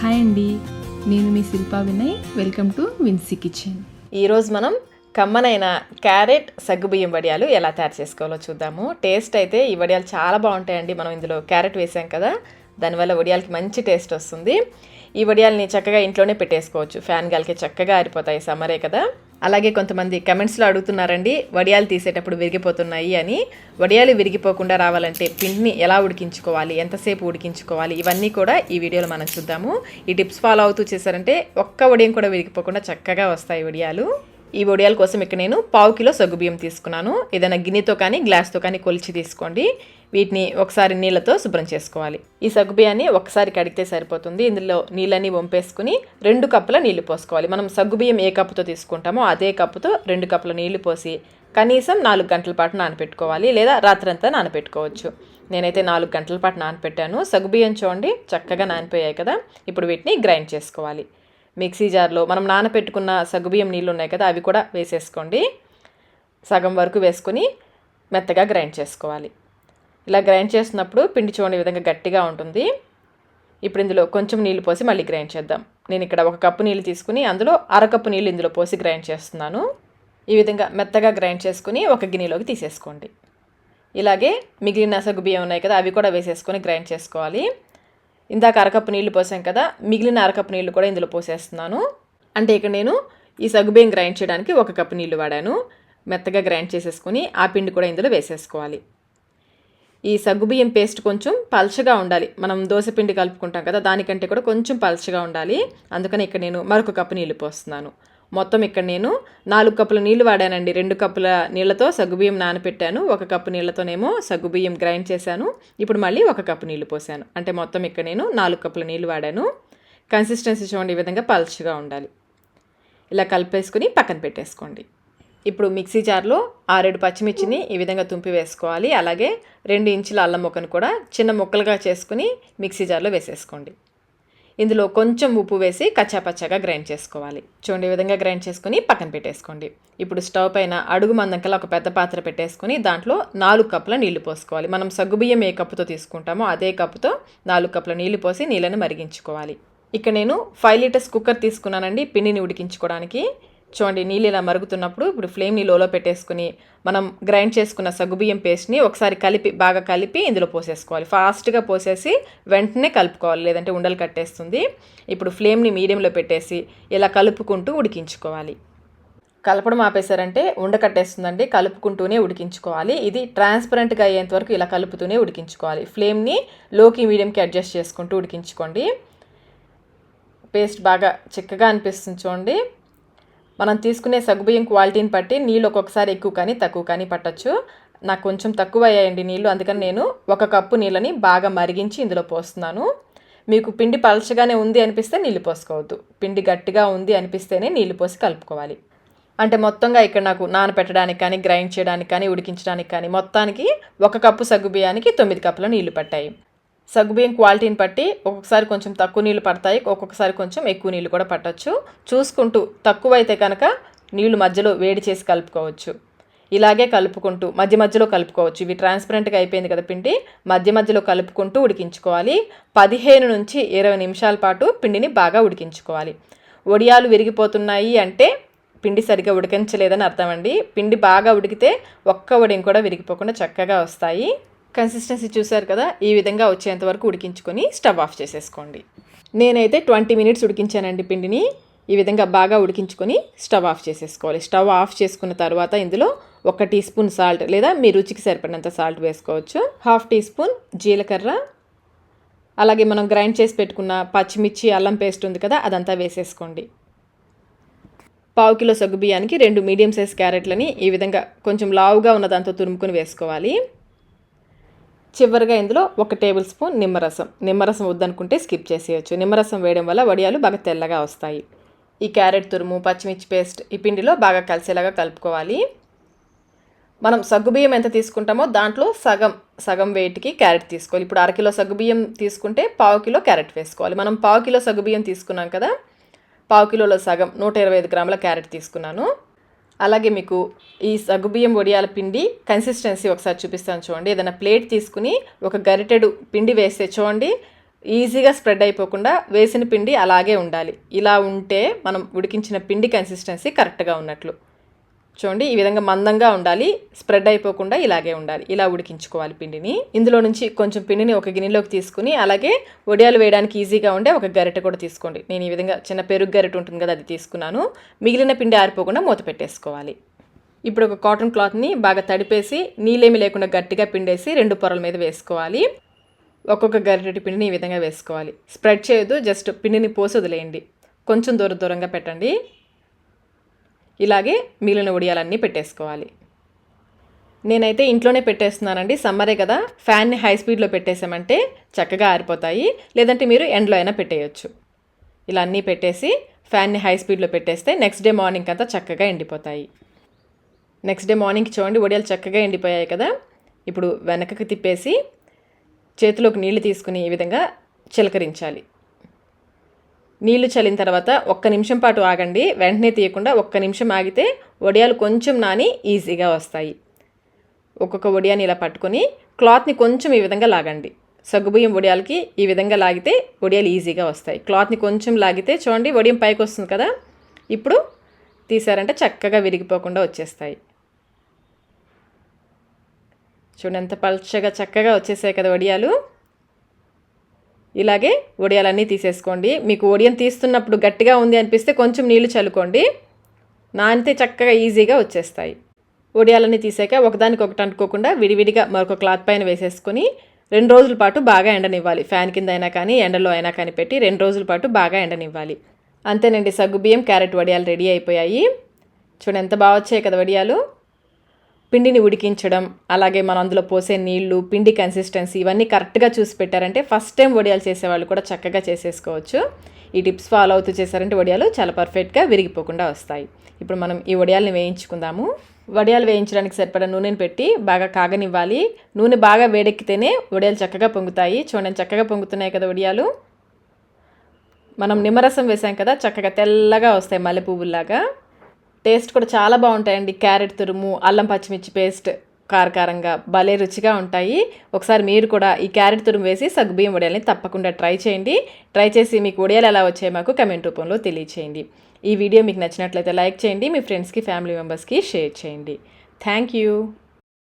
Hi అండి, నేను మీ Shilpa Vinay. Welcome to Vincy kitchen. ఈరోజు మనం కమ్మనైన క్యారెట్ సగ్గుబియ్యం వడియాలు ఎలా తయారు చేసుకోవాలో చూద్దాము. టేస్ట్ అయితే ఈ వడియాలు చాలా బాగుంటాయండి. మనం ఇందులో క్యారెట్ వేసాం కదా, దానివల్ల వడియాలకి మంచి టేస్ట్ వస్తుంది. ఈ వడియాలని చక్కగా ఇంట్లోనే పెట్టేసుకోవచ్చు, ఫ్యాన్ గాలికి చక్కగా ఆరిపోతాయి, సమ్మరే కదా. అలాగే కొంతమంది కమెంట్స్లో అడుగుతున్నారండి, వడియాలు తీసేటప్పుడు విరిగిపోతున్నాయి అని. వడియాలు విరిగిపోకుండా రావాలంటే పిండిని ఎలా ఉడికించుకోవాలి, ఎంతసేపు ఉడికించుకోవాలి, ఇవన్నీ కూడా ఈ వీడియోలో మనం చూద్దాము. ఈ టిప్స్ ఫాలో అవుతూ చేశారంటే ఒక్క వడియం కూడా విరిగిపోకుండా చక్కగా వస్తాయి వడియాలు. ఈ వడియాల కోసం ఇక్కడ నేను 1/2 కిలో సగ్గుబియ్యం తీసుకున్నాను. ఏదైనా గిన్నెతో కానీ గ్లాస్తో కానీ కొలిచి తీసుకోండి. వీటిని ఒకసారి నీళ్ళతో శుభ్రం చేసుకోవాలి. ఈ సగ్గుబియ్యాన్ని ఒకసారి కడిగితే సరిపోతుంది. ఇందులో నీళ్ళని వంపేసుకుని 2 కప్పుల నీళ్లు పోసుకోవాలి. మనం సగ్గుబియ్యం ఏ కప్పుతో తీసుకుంటామో అదే కప్పుతో 2 కప్పుల నీళ్లు పోసి కనీసం 4 గంటల పాటు నానపెట్టుకోవాలి, లేదా రాత్రంతా నానపెట్టుకోవచ్చు. నేనైతే 4 గంటల పాటు నానపెట్టాను. సగ్గుబియ్యం చూడండి చక్కగా నానిపోయాయి కదా. ఇప్పుడు వీటిని గ్రైండ్ చేసుకోవాలి. మిక్సీ జార్లో మనం నానపెట్టుకున్న సగ్గుబియ్యం నీళ్ళు ఉన్నాయి కదా, అవి కూడా వేసేసుకోండి. సగం వరకు వేసుకొని మెత్తగా గ్రైండ్ చేసుకోవాలి. ఇలా గ్రైండ్ చేస్తున్నప్పుడు పిండి చూడండి ఈ విధంగా గట్టిగా ఉంటుంది. ఇప్పుడు ఇందులో కొంచెం నీళ్ళు పోసి మళ్ళీ గ్రైండ్ చేద్దాం. నేను ఇక్కడ 1 కప్పు నీళ్ళు తీసుకుని అందులో 1/2 కప్పు నీళ్ళు ఇందులో పోసి గ్రైండ్ చేస్తున్నాను. ఈ విధంగా మెత్తగా గ్రైండ్ చేసుకుని ఒక గిన్నెలోకి తీసేసుకోండి. ఇలాగే మిగిలిన సగ్గుబియ్యం ఉన్నాయి కదా, అవి కూడా వేసేసుకొని గ్రైండ్ చేసుకోవాలి. ఇందాక 1/2 కప్పు నీళ్లు పోసాం కదా, మిగిలిన 1/2 కప్పు నీళ్లు కూడా ఇందులో పోసేస్తున్నాను. అంటే ఇక్కడ నేను ఈ సగ్గుబియ్యం గ్రైండ్ చేయడానికి 1 కప్పు నీళ్లు వాడాను. మెత్తగా గ్రైండ్ చేసేసుకుని ఆ పిండి కూడా ఇందులో వేసేసుకోవాలి. ఈ సగ్గుబియ్యం పేస్ట్ కొంచెం పల్చగా ఉండాలి. మనం దోశపిండి కలుపుకుంటాం కదా, దానికంటే కూడా కొంచెం పల్చగా ఉండాలి. అందుకని ఇక్కడ నేను మరొక కప్పు నీళ్లు పోస్తున్నాను. మొత్తం ఇక్కడ నేను 4 కప్పుల నీళ్లు వాడానండి. 2 కప్పుల నీళ్లతో సగ్గుబియ్యం నానపెట్టాను, 1 కప్పు నీళ్లతోనేమో సగ్గుబియ్యం గ్రైండ్ చేశాను. ఇప్పుడు మళ్ళీ 1 కప్పు నీళ్లు పోసాను. అంటే మొత్తం ఇక్కడ నేను 4 కప్పుల నీళ్లు వాడాను. కన్సిస్టెన్సీ చూడండి ఈ విధంగా పల్చగా ఉండాలి. ఇలా కలిపేసుకుని పక్కన పెట్టేసుకోండి. ఇప్పుడు మిక్సీ జార్లో 6 పచ్చిమిర్చిని ఈ విధంగా తుంపి వేసుకోవాలి. అలాగే 2 ఇంచుల అల్లం ముక్కను కూడా చిన్న ముక్కలుగా చేసుకుని మిక్సీ జార్లో వేసేసుకోండి. ఇందులో కొంచెం ఉప్పు వేసి కచ్చాపచ్చాగా గ్రైండ్ చేసుకోవాలి. చూడండి ఈ విధంగా గ్రైండ్ చేసుకుని పక్కన పెట్టేసుకోండి. ఇప్పుడు స్టవ్ పైన అడుగు మందంకల్లా ఒక పెద్ద పాత్ర పెట్టేసుకుని దాంట్లో 4 కప్పుల నీళ్లు పోసుకోవాలి. మనం సగ్గుబియ్యం ఏ కప్పుతో తీసుకుంటామో అదే కప్పుతో 4 కప్పుల నీళ్లు పోసి నీళ్ళని మరిగించుకోవాలి. ఇక్కడ నేను 5 లీటర్స్ కుక్కర్ తీసుకున్నానండి పిండిని ఉడికించుకోవడానికి. చూడండి నీళ్ళు ఇలా మరుగుతున్నప్పుడు ఇప్పుడు ఫ్లేమ్ని లోలో పెట్టేసుకుని మనం గ్రైండ్ చేసుకున్న సగ్గుబియ్యం పేస్ట్ని ఒకసారి బాగా కలిపి ఇందులో పోసేసుకోవాలి. ఫాస్ట్గా పోసేసి వెంటనే కలుపుకోవాలి, లేదంటే ఉండలు కట్టేస్తుంది. ఇప్పుడు ఫ్లేమ్ని మీడియంలో పెట్టేసి ఇలా కలుపుకుంటూ ఉడికించుకోవాలి. కలపడం ఆపేశారంటే ఉండ కట్టేస్తుందండి. కలుపుకుంటూనే ఉడికించుకోవాలి. ఇది ట్రాన్స్పరెంట్గా అయ్యేంత వరకు ఇలా కలుపుతూనే ఉడికించుకోవాలి. ఫ్లేమ్ని లోకి మీడియంకి అడ్జస్ట్ చేసుకుంటూ ఉడికించుకోండి. పేస్ట్ బాగా చిక్కగా అనిపిస్తుంది చూడండి. మనం తీసుకునే సగ్గుబియ్యం క్వాలిటీని బట్టి నీళ్ళు ఒక్కొక్కసారి ఎక్కువ కానీ తక్కువ కానీ పట్టచ్చు. నాకు కొంచెం తక్కువ అయ్యాయండి నీళ్ళు, అందుకని నేను 1 కప్పు నీళ్ళని బాగా మరిగించి ఇందులో పోస్తున్నాను. మీకు పిండి పలచగానే ఉంది అనిపిస్తే నీళ్ళు పోసుకోవద్దు. పిండి గట్టిగా ఉంది అనిపిస్తేనే నీళ్ళు పోసి కలుపుకోవాలి. అంటే మొత్తంగా ఇక్కడ నాకు నానపెట్టడానికి కానీ గ్రైండ్ చేయడానికి కానీ ఉడికించడానికి కానీ మొత్తానికి 1 కప్పు సగ్గుబియ్యానికి 9 కప్పుల నీళ్లు పట్టాయి. సగ్గుబియ్యం క్వాలిటీని బట్టి ఒక్కొక్కసారి కొంచెం తక్కువ నీళ్ళు పడతాయి, ఒక్కొక్కసారి కొంచెం ఎక్కువ నీళ్ళు కూడా పట్టచ్చు. చూసుకుంటూ తక్కువ అయితే కనుక నీళ్లు మధ్యలో వేడి చేసి కలుపుకోవచ్చు. ఇలాగే కలుపుకుంటూ మధ్య మధ్యలో కలుపుకోవచ్చు. ఇవి ట్రాన్స్పరెంట్గా అయిపోయింది కదా పిండి, మధ్య మధ్యలో కలుపుకుంటూ ఉడికించుకోవాలి. 15 నుంచి 20 నిమిషాల పాటు పిండిని బాగా ఉడికించుకోవాలి. వడియాలు విరిగిపోతున్నాయి అంటే పిండి సరిగ్గా ఉడికించలేదని అర్థం అండి. పిండి బాగా ఉడికితే ఒక్క వడియం కూడా విరిగిపోకుండా చక్కగా వస్తాయి. కన్సిస్టెన్సీ చూసారు కదా, ఈ విధంగా వచ్చేంత వరకు ఉడికించుకొని స్టవ్ ఆఫ్ చేసేసుకోండి. నేనైతే 20 మినిట్స్ ఉడికించానండి పిండిని. ఈ విధంగా బాగా ఉడికించుకొని స్టవ్ ఆఫ్ చేసేసుకోవాలి. స్టవ్ ఆఫ్ చేసుకున్న తర్వాత ఇందులో 1 టీ స్పూన్ సాల్ట్, లేదా మీ రుచికి సరిపడినంత సాల్ట్ వేసుకోవచ్చు. 1/2 టీ స్పూన్ జీలకర్ర, అలాగే మనం గ్రైండ్ చేసి పెట్టుకున్న పచ్చిమిర్చి అల్లం పేస్ట్ ఉంది కదా, అదంతా వేసేసుకోండి. 1/2 కిలో సగ్గుబియ్యానికి 2 మీడియం సైజ్ క్యారెట్లని ఈ విధంగా కొంచెం లావుగా ఉన్న దాంతో తురుముకొని వేసుకోవాలి. చివరిగా ఇందులో 1 టేబుల్ స్పూన్ నిమ్మరసం వద్దనుకుంటే స్కిప్ చేసేయచ్చు. నిమ్మరసం వేయడం వల్ల వడియాలు బాగా తెల్లగా వస్తాయి. ఈ క్యారెట్ తురుము, పచ్చిమిర్చి పేస్ట్ ఈ పిండిలో బాగా కలిసేలాగా కలుపుకోవాలి. మనం సగ్గుబియ్యం ఎంత తీసుకుంటామో దాంట్లో సగం వెయిట్కి క్యారెట్ తీసుకోవాలి. ఇప్పుడు 1/2 కిలో సగ్గుబియ్యం తీసుకుంటే 1/2 కిలో క్యారెట్ వేసుకోవాలి. మనం 1/2 కిలో సగ్గుబియ్యం తీసుకున్నాం కదా, 1/2 కిలోలో సగం 125 గ్రాముల క్యారెట్ తీసుకున్నాను. అలాగే మీకు ఈ సగ్గుబియ్యం వడియాల పిండి కన్సిస్టెన్సీ ఒకసారి చూపిస్తాను చూడండి. ఏదైనా ప్లేట్ తీసుకుని ఒక గరిటెడు పిండి వేస్తే చూడండి ఈజీగా స్ప్రెడ్ అయిపోకుండా వేసిన పిండి అలాగే ఉండాలి. ఇలా ఉంటే మనం ఉడికించిన పిండి కన్సిస్టెన్సీ కరెక్ట్గా ఉన్నట్లు. చూడండి, ఈ విధంగా మందంగా ఉండాలి, స్ప్రెడ్ అయిపోకుండా ఇలాగే ఉండాలి. ఇలా ఉడికించుకోవాలి పిండిని. ఇందులో నుంచి కొంచెం పిండిని ఒక గిన్నెలోకి తీసుకుని అలాగే వడియాలు వేయడానికి ఈజీగా ఉండే ఒక గరిటె కూడా తీసుకోండి. నేను ఈ విధంగా చిన్న పెరుగు గరిటె ఉంటుంది కదా, అది తీసుకున్నాను. మిగిలిన పిండి ఆరిపోకుండా మూత పెట్టేసుకోవాలి. ఇప్పుడు ఒక కాటన్ క్లాత్ని బాగా తడిపేసి నీళ్ళేమి లేకుండా గట్టిగా పిండేసి 2 పొరల మీద వేసుకోవాలి. ఒక్కొక్క గరిటె పిండిని ఈ విధంగా వేసుకోవాలి. స్ప్రెడ్ చేయొద్దు, జస్ట్ పిండిని పోసి వదిలేయండి. కొంచెం దూరంగా పెట్టండి. ఇలాగే మిగిలిన వడియాలన్నీ పెట్టేసుకోవాలి. నేనైతే ఇంట్లోనే పెట్టేస్తున్నానండి, సమ్మరే కదా. ఫ్యాన్ని హై స్పీడ్లో పెట్టేసామంటే చక్కగా ఆరిపోతాయి, లేదంటే మీరు ఎండ్లో అయినా పెట్టేయచ్చు. ఇలా అన్నీ పెట్టేసి ఫ్యాన్ని హై స్పీడ్లో పెట్టేస్తే నెక్స్ట్ డే మార్నింగ్ అంతా చక్కగా ఎండిపోతాయి. నెక్స్ట్ డే మార్నింగ్కి చూడండి, వడియాలు చక్కగా ఎండిపోయాయి కదా. ఇప్పుడు వెనకకి తిప్పేసి చేతిలోకి నీళ్లు తీసుకుని ఈ విధంగా చిలకరించాలి. నీళ్లు చల్లిన తర్వాత 1 నిమిషం పాటు ఆగండి. వెంటనే తీయకుండా 1 నిమిషం ఆగితే వడియాలు కొంచెం నాని ఈజీగా వస్తాయి. ఒక్కొక్క వడియాని ఇలా పట్టుకొని క్లాత్ని కొంచెం ఈ విధంగా లాగండి. సగ్గుబియ్యం వడియాలకి ఈ విధంగా లాగితే వడియాలు ఈజీగా వస్తాయి. క్లాత్ని కొంచెం లాగితే చూడండి వడియం పైకి వస్తుంది కదా. ఇప్పుడు తీసారంటే చక్కగా విరిగిపోకుండా వచ్చేస్తాయి. చూడండి ఎంత పల్చగా చక్కగా వచ్చేసాయి కదా వడియాలు. ఇలాగే వడియాలన్నీ తీసేసుకోండి. మీకు వడియం తీస్తున్నప్పుడు గట్టిగా ఉంది అనిపిస్తే కొంచెం నీళ్లు చల్లుకోండి, నానితే చక్కగా ఈజీగా వచ్చేస్తాయి. వడియాలన్నీ తీసాక ఒకదానికొకటి అంటుకోకుండా విడివిడిగా మరొక క్లాత్ పైన వేసేసుకొని 2 రోజుల పాటు బాగా ఎండనివ్వాలి. ఫ్యాన్ కింద అయినా కానీ ఎండలో అయినా కానీ పెట్టి 2 రోజుల పాటు బాగా ఎండనివ్వాలి. అంతేనండి, సగ్గుబియ్యం క్యారెట్ వడియాలు రెడీ అయిపోయాయి. చూడండి ఎంత బాగా వచ్చాయి కదా వడియాలు. పిండిని ఉడికించడం, అలాగే మనం అందులో పోసే నీళ్లు, పిండి కన్సిస్టెన్సీ ఇవన్నీ కరెక్ట్గా చూసి పెట్టారంటే ఫస్ట్ టైం వడియాలు చేసేవాళ్ళు కూడా చక్కగా చేసేసుకోవచ్చు. ఈ టిప్స్ ఫాలో అవుతూ చేశారంటే వడియాలు చాలా పర్ఫెక్ట్గా విరిగిపోకుండా వస్తాయి. ఇప్పుడు మనం ఈ వడియాలని వేయించుకుందాము. వడియాలు వేయించడానికి సరిపడా నూనెని పెట్టి బాగా కాగనివ్వాలి. నూనె బాగా వేడెక్కితేనే వడియాలు చక్కగా పొంగుతాయి. చూడండి చక్కగా పొంగుతున్నాయి కదా వడియాలు. మనం నిమ్మరసం వేసాం కదా, చక్కగా తెల్లగా వస్తాయి మల్లె పువ్వుల్లాగా. టేస్ట్ కూడా చాలా బాగుంటాయండి. క్యారెట్ తురుము, అల్లం పచ్చిమిర్చి పేస్ట్ కారకారంగా భలే రుచిగా ఉంటాయి. ఒకసారి మీరు కూడా ఈ క్యారెట్ తురుము వేసి సగ్గుబియ్యం వడియాలని తప్పకుండా ట్రై చేయండి. ట్రై చేసి మీకు వడియాలు ఎలా వచ్చాయి మాకు కమెంట్ రూపంలో తెలియచేయండి. ఈ వీడియో మీకు నచ్చినట్లయితే లైక్ చేయండి, మీ ఫ్రెండ్స్కి, ఫ్యామిలీ మెంబర్స్కి షేర్ చేయండి. Thank you.